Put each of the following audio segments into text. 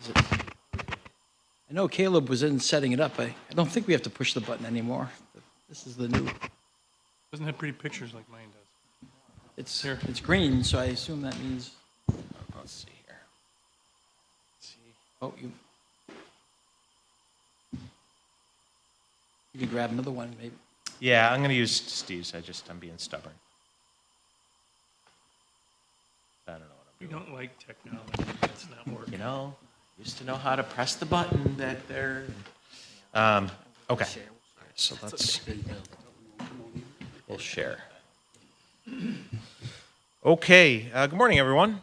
Is it- I know Caleb was in setting it up. I don't think we have to push the button anymore. This is the new, Doesn't have pretty pictures like mine does. it's, Here. it's green, so I assume that means, Let's see here. Let's see. oh, you can grab another one, maybe. Yeah, I'm going to use Steve's. I'm being stubborn. I don't know what We I'm doing. don't like technology that's not working. You know, used to know how to press the button back there. Okay. So we'll share. Okay. Good morning, everyone.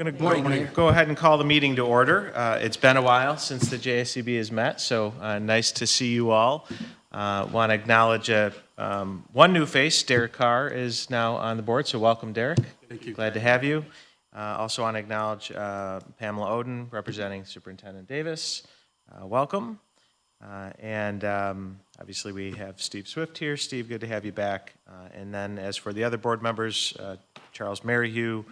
I'm going to go ahead and call the meeting to order. It's been a while since the JSCB has met, so nice to see you all. Want to acknowledge one new face. Derek Carr is now on the board, so welcome, Derek. Thank you. Glad to have you. Also want to acknowledge Pamela Oden, representing Superintendent Davis. Welcome. And obviously we have Steve Swift here. Steve, good to have you back. And then as for the other board members, Charles Maryhugh,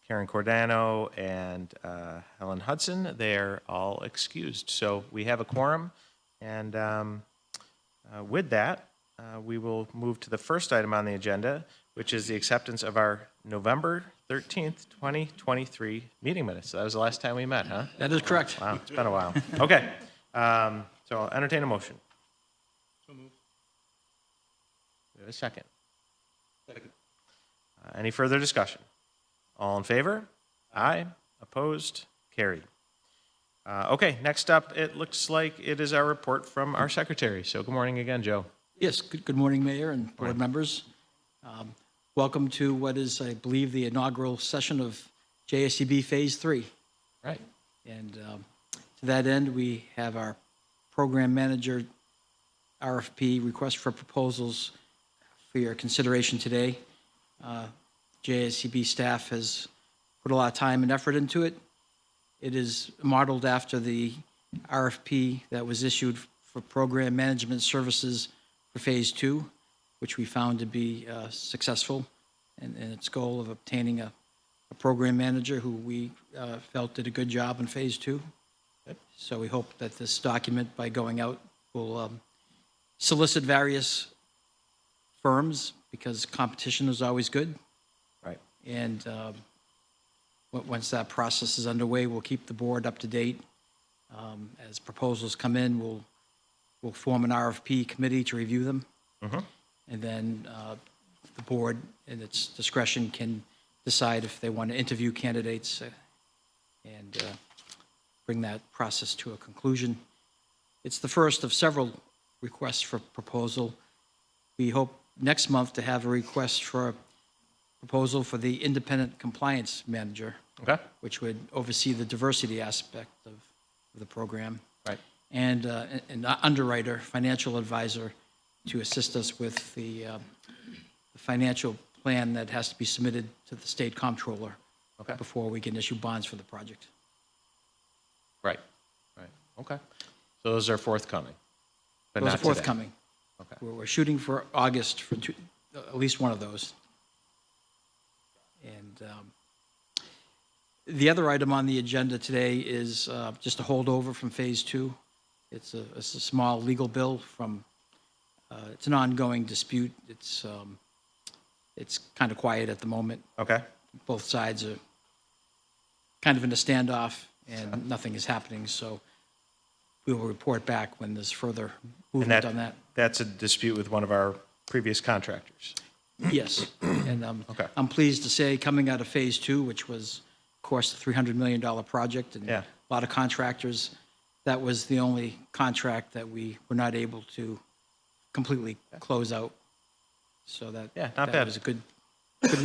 Karen Cordano, and Helen Hudson, they're all excused. So we have a quorum. And with that, we will move to the first item on the agenda, which is the acceptance of our November 13th, 2023 meeting minutes. So that was the last time we met, huh? That is correct. Wow, it's been a while. Okay, so I'll entertain a motion. So moved. We have a second. Any further discussion? All in favor? Aye. Opposed? Carried. Okay, next up, it looks like it is our report from our secretary. So good morning again, Joe. Yes, good morning, Mayor and board members. Welcome to what is, I believe, the inaugural session of JSCB Phase 3. Right. And to that end, we have our program manager RFP, request for proposals, for your consideration today. JSCB staff has put a lot of time and effort into it. It is modeled after the RFP that was issued for program management services for Phase 2, which we found to be successful in its goal of obtaining a program manager who we felt did a good job in Phase 2. So we hope that this document, by going out, will solicit various firms, because competition is always good. Right. And once that process is underway, we'll keep the board up to date. As proposals come in, we'll form an RFP committee to review them. And then the board, in its discretion, can decide if they want to interview candidates and bring that process to a conclusion. It's the first of several requests for proposal. We hope next month to have a request for a proposal for the independent compliance manager, Okay. which would oversee the diversity aspect of the program, Right. and an underwriter, financial advisor, to assist us with the financial plan that has to be submitted to the state comptroller Okay. before we can issue bonds for the project. Right. Right. Okay. So those are forthcoming, but Those not are today. forthcoming. Okay. We're shooting for August for at least one of those. And the other item on the agenda today is just a holdover from Phase 2. It's a small legal bill from, it's an ongoing dispute. It's kind of quiet at the moment. Okay. Both sides are kind of in a standoff, and nothing is happening, so we will report back when there's further movement on that. That's a dispute with one of our previous contractors. Yes, and Okay. I'm pleased to say, coming out of Phase 2, which was, of course, a $300 million project, and Yeah. a lot of contractors, that was the only contract that we were not able to completely close out. So that, Yeah, not that bad. was a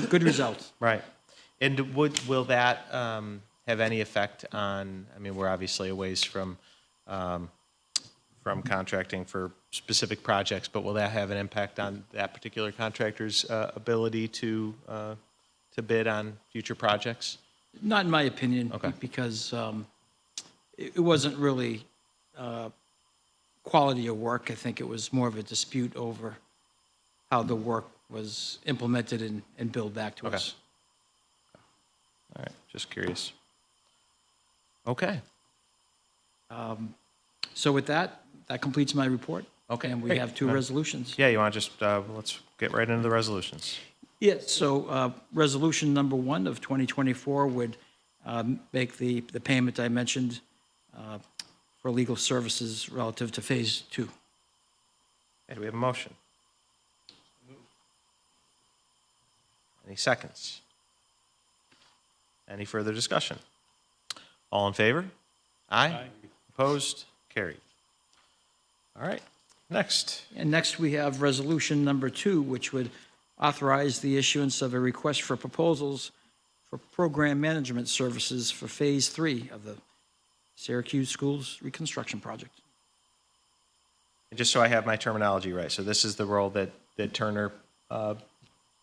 good result. Right. And will that have any effect on, I mean, we're obviously a ways from contracting for specific projects, but will that have an impact on that particular contractor's ability to bid on future projects? Not in my opinion, Okay. because it wasn't really quality of work. I think it was more of a dispute over how the work was implemented and billed back to Okay. us. All right, just curious. Okay. So with that, that completes my report. Okay, And we great. have two resolutions. Yeah, you want to just, let's get right into the resolutions. Yes, so resolution number 1 of 2024 would make the payment I mentioned for legal services relative to Phase 2. Okay, do we have a motion? Any seconds? Any further discussion? All in favor? Aye. Opposed? Carried. All right, next. And next, we have resolution number 2, which would authorize the issuance of a request for proposals for program management services for Phase 3 of the Syracuse Schools Reconstruction Project. And just so I have my terminology right, so this is the role that Turner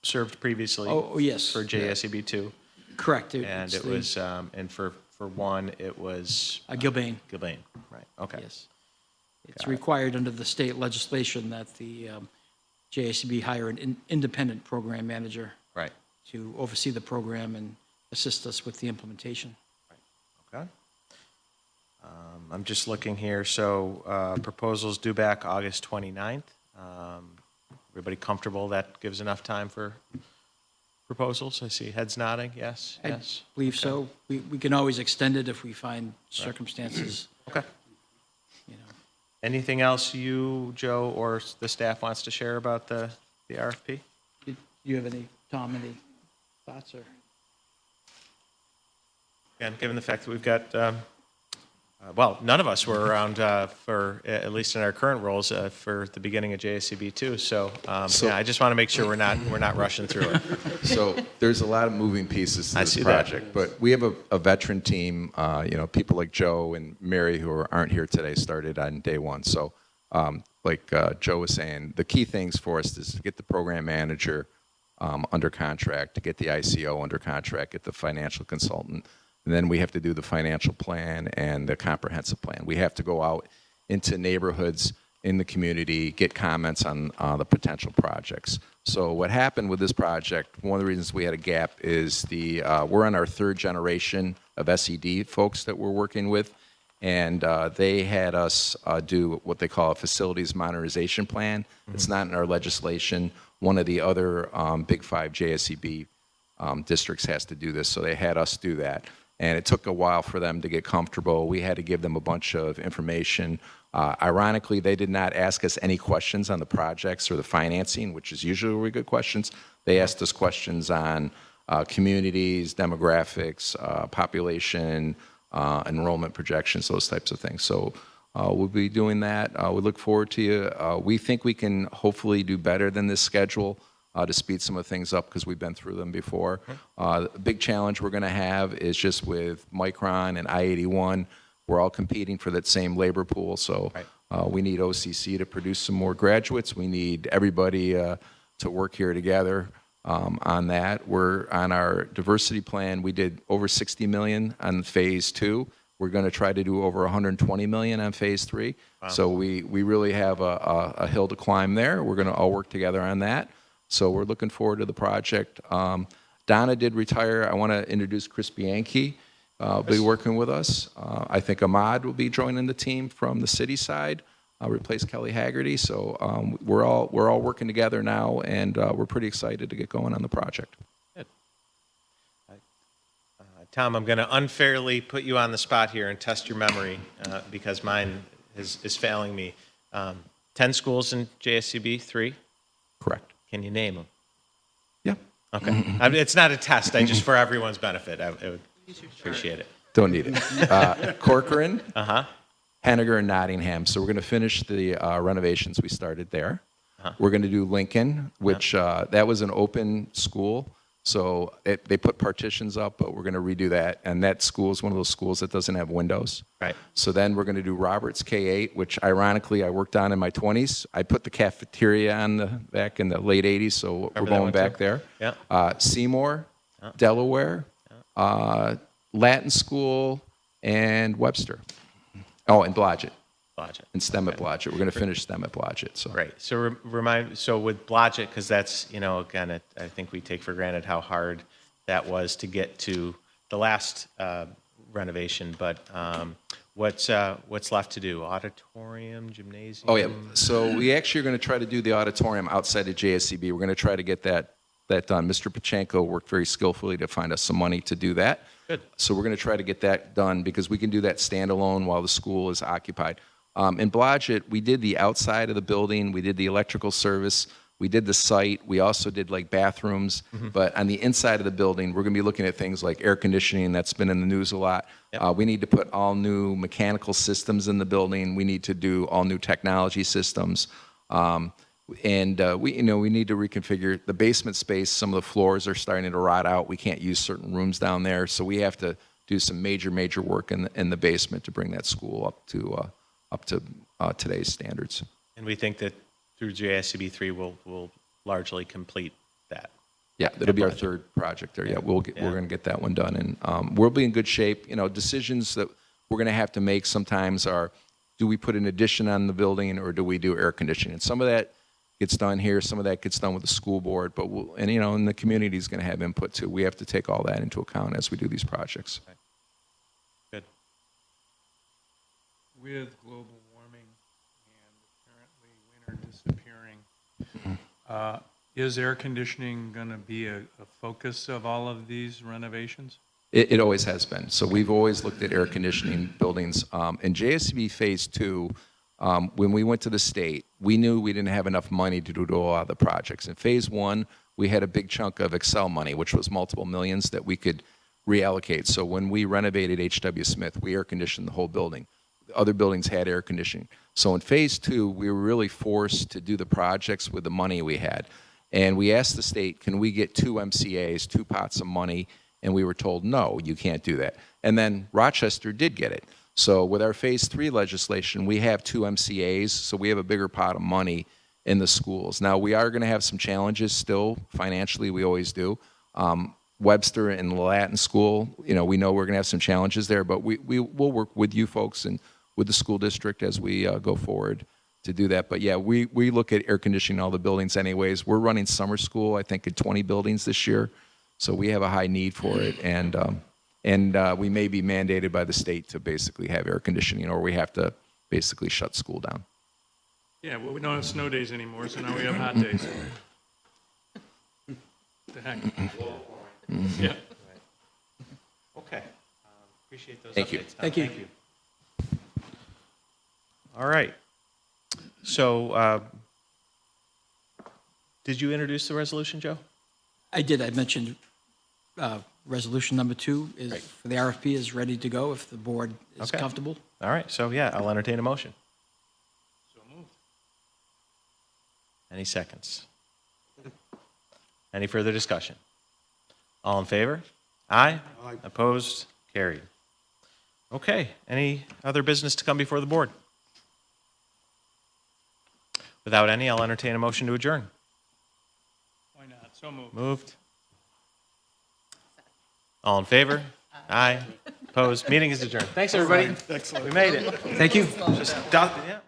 served previously Oh, yes. for JSCB 2. Correct. And It's it was, and for 1, it was Gilbane. Gilbane, right, okay. Yes. It's required under the state legislation that the JSCB hire an independent program manager Right, to oversee the program and assist us with the implementation. okay. I'm just looking here, so proposals due back August 29th. Everybody comfortable? That gives enough time for proposals? I see heads nodding, yes, I yes. believe so. We can always extend it if we find circumstances, Okay. you know. Anything else you, Joe, or the staff wants to share about the RFP? Do you have any, Tom, any thoughts or? And given the fact that we've got, well, none of us were around for, at least in our current roles, for the beginning of JSCB 2. So, yeah, I just want to make sure we're not rushing through it. So there's a lot of moving pieces to I this see that. project, but we have a veteran team, people like Joe and Mary who aren't here today started on day one. So like Joe was saying, the key things for us is to get the program manager under contract, to get the ICO under contract, get the financial consultant, and then we have to do the financial plan and the comprehensive plan. We have to go out into neighborhoods in the community, get comments on the potential projects. So what happened with this project, one of the reasons we had a gap is we're on our 3rd generation of SED folks that we're working with, and they had us do what they call a facilities modernization plan. Mm-hmm. It's not in our legislation. One of the other Big 5 JSCB districts has to do this, so they had us do that. And it took a while for them to get comfortable. We had to give them a bunch of information. Ironically, they did not ask us any questions on the projects or the financing, which is usually really good questions. They asked us questions on communities, demographics, population, enrollment projections, those types of things. So we'll be doing that. We look forward to you. We think we can hopefully do better than this schedule. To speed some of the things up because we've been through them before. The big challenge we're going to have is just with Micron and I-81. We're all competing for that same labor pool, so we need OCC to produce some more graduates. We need everybody to work here together on that. We're on our diversity plan. We did over $60 million on Phase 2. We're going to try to do over $120 million on Phase 3. Wow. So we really have a hill to climb there. We're going to all work together on that. So we're looking forward to the project. Donna did retire. I want to introduce Chris Bianchi. Be working with us. I think Ahmad will be joining the team from the city side, replace Kelly Haggerty. So we're all working together now, and we're pretty excited to get going on the project. Good. Tom, I'm going to unfairly put you on the spot here and test your memory because mine is failing me. 10 schools in JSCB, 3? Correct. Can you name them? Yeah. Okay. I mean, it's not a test. I just, for everyone's benefit, I would appreciate it. Don't need it. Corcoran, Henniger, and Nottingham. So we're going to finish the renovations we started there. We're going to do Lincoln, which that was an open school. So they put partitions up, but we're going to redo that. And that school is one of those schools that doesn't have windows. Right. So then we're going to do Roberts K-8, which ironically I worked on in my 20s. I put the cafeteria on back in the late 80s, so we're going back there. Yeah. Seymour, Delaware, Latin School, and Webster. Oh, and Blodgett. Blodgett. And STEM at Blodgett. We're going to finish STEM at Blodgett. So. Right. So so with Blodgett, because that's, again, I think we take for granted how hard that was to get to the last renovation, but what's left to do? Auditorium, gymnasium? Oh, yeah. So we actually are going to try to do the auditorium outside of JSCB. We're going to try to get that done. Mr. Pachenko worked very skillfully to find us some money to do that. Good. So we're going to try to get that done because we can do that standalone while the school is occupied. In Blodgett, we did the outside of the building. We did the electrical service. We did the site. We also did like bathrooms. But on the inside of the building, we're going to be looking at things like air conditioning. That's been in the news a lot. Yep. We need to put all new mechanical systems in the building. We need to do all new technology systems. We need to reconfigure the basement space. Some of the floors are starting to rot out. We can't use certain rooms down there. So we have to do some major work in the basement to bring that school up to today's standards. And we think that through JSCB 3, we'll largely complete that. Yeah, that'll be our third project there. Yeah, we're going to get that one done, and we'll be in good shape. Decisions that we're going to have to make sometimes are, do we put an addition on the building or do we do air conditioning? And some of that gets done here, some of that gets done with the school board, but and the community is going to have input too. We have to take all that into account as we do these projects. Right. Good. With global warming and apparently winter disappearing, is air conditioning going to be a focus of all of these renovations? It always has been. So we've always looked at air conditioning buildings. In JSCB Phase 2, when we went to the state, we knew we didn't have enough money to do a lot of the projects. In Phase 1, we had a big chunk of Excel money, which was multiple millions that we could reallocate. So when we renovated H.W. Smith, we air conditioned the whole building. Other buildings had air conditioning. So in Phase 2, we were really forced to do the projects with the money we had. And we asked the state, can we get 2 MCAs, 2 pots of money? And we were told, no, you can't do that. And then Rochester did get it. So with our Phase 3 legislation, we have 2 MCAs, so we have a bigger pot of money in the schools. Now, we are going to have some challenges still financially. We always do. Webster and Latin School, we know we're going to have some challenges there, but we'll work with you folks and with the school district as we go forward to do that. But yeah, we look at air conditioning all the buildings anyways. We're running summer school, I think, in 20 buildings this year. So we have a high need for it, and we may be mandated by the state to basically have air conditioning, or we have to basically shut school down. Yeah, well, we don't have snow days anymore, so now we have hot days. The heck? Yeah. Okay. Appreciate those Thank you. updates. Tom. Thank you. All right. So, did you introduce the resolution, Joe? I did. I mentioned resolution number 2 is Great. for the RFP is ready to go if the board is Okay. comfortable. All right. So, yeah, I'll entertain a motion. So moved. Any seconds? Any further discussion? All in favor? Aye. Aye. Opposed? Carried. Okay. Any other business to come before the board? Without any, I'll entertain a motion to adjourn. Why not? So moved. Moved. All in favor? Aye. Opposed? Meeting is adjourned. Thanks, everybody. Excellent. We made it. Thank you. Just, yeah.